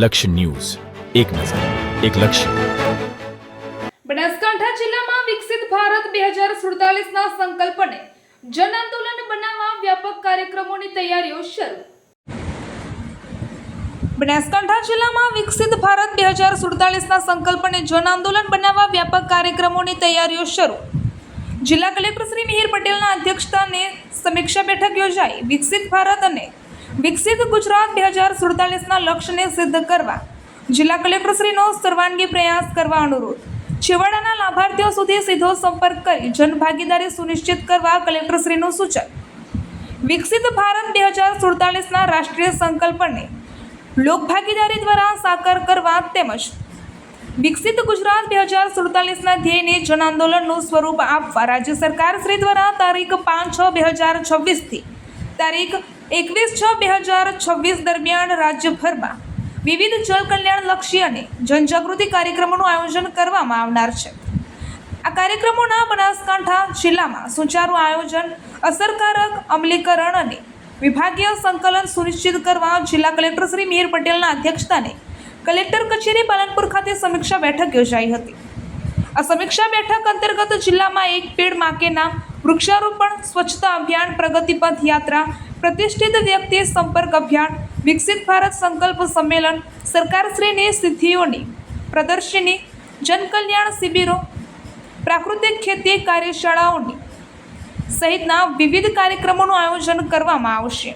લક્ષ્ય ન્યૂઝ, એક નજર, એક લક્ષ્ય. બનાસકાંઠા જિલ્લામાં વિકસિત ભારત 2047ના સંકલ્પને જન આંદોલન બનાવવા વ્યાપક કાર્યક્રમોની તૈયારીઓ શરૂ. બનાસકાંઠા જિલ્લામાં વિકસિત ભારત 2047ના સંકલ્પને જન આંદોલન બનાવવા વ્યાપક કાર્યક્રમોની તૈયારીઓ શરૂ. જિલ્લા કલેક્ટર શ્રી મિહિર પટેલના અધ્યક્ષસ્થાને સમીક્ષા બેઠક યોજાઈ. વિકસિત ભારત અને વિકસિત ગુજરાત 2047ના લક્ષ્યને સિદ્ધ કરવા જિલ્લા કલેક્ટરશ્રીનો સર્વાંગી પ્રયાસ કરવા અનુરોધ. છેવાડાના લાભાર્થીઓ સુધી સીધો સંપર્ક કરી જનભાગીદારી સુનિશ્ચિત કરવા કલેક્ટરશ્રીનું સૂચન. વિકસિત ભારત 2047ના રાષ્ટ્રીય સંકલ્પને લોકભાગીદારી દ્વારા સાકાર કરવા તેમજ વિકસિત ગુજરાત 2047ના ધ્યેયને જન આંદોલનનું સ્વરૂપ આપવા રાજ્ય સરકાર શ્રી દ્વારા તારીખ 5/6/2026 થી તારીખ 21/6/2026 દરમિયાન રાજ્યભરમાં વિવિધ જળ કલ્યાણ લક્ષી અને જનજાગૃતિ કાર્યક્રમોનું આયોજન કરવામાં આવનાર છે. આ કાર્યક્રમોના બનાસકાંઠા જિલ્લામાં સુચારું આયોજન, અસરકારક અમલીકરણ અને વિભાગીય સંકલન સુનિશ્ચિત કરવા જિલ્લા કલેક્ટર શ્રી મિહિર પટેલના અધ્યક્ષસ્થાને કલેક્ટર કચેરી પાલનપુર ખાતે સમીક્ષા બેઠક યોજાઈ હતી. આ સમીક્ષા બેઠક અંતર્ગત જિલ્લામાં એક પેડ માં કે નામ, વૃક્ષારોપણ, સ્વચ્છતા અભિયાન, પ્રગતિ પથ યાત્રા, પ્રતિષ્ઠિત વ્યક્તિ સંપર્ક અભિયાન, વિકસિત ભારત સંકલ્પ સંમેલન, સરકારશ્રીની સિદ્ધિઓની પ્રદર્શની, જનકલ્યાણ શિબિરો, પ્રાકૃતિક ખેતી કાર્યશાળાઓની સહિતના વિવિધ કાર્યક્રમોનું આયોજન કરવામાં આવશે.